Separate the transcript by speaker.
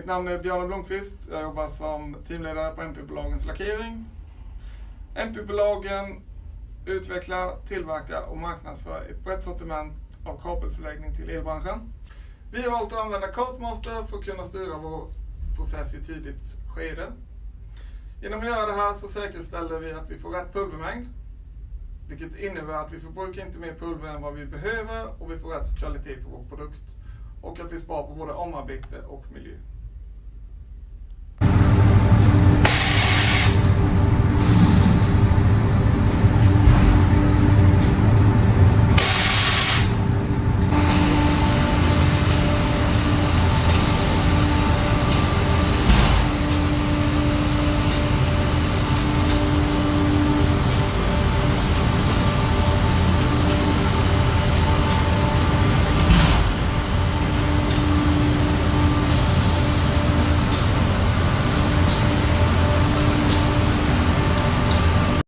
Speaker 1: Mitt namn är Björn Blomqvist. Jag jobbar som teamledare på MP-bolagens lackering. MP-bolagen utvecklar, tillverkar och marknadsför ett brett sortiment av kabelförläggning till elbranschen. Vi har valt att använda Cutmaster för att kunna styra vår process i tidigt skede. Genom att göra det här så säkerställer vi att vi får rätt pulvermängd, vilket innebär att vi förbrukar inte mer pulver än vad vi behöver och vi får rätt kvalitet på vår produkt och att vi sparar på både omarbete och miljö.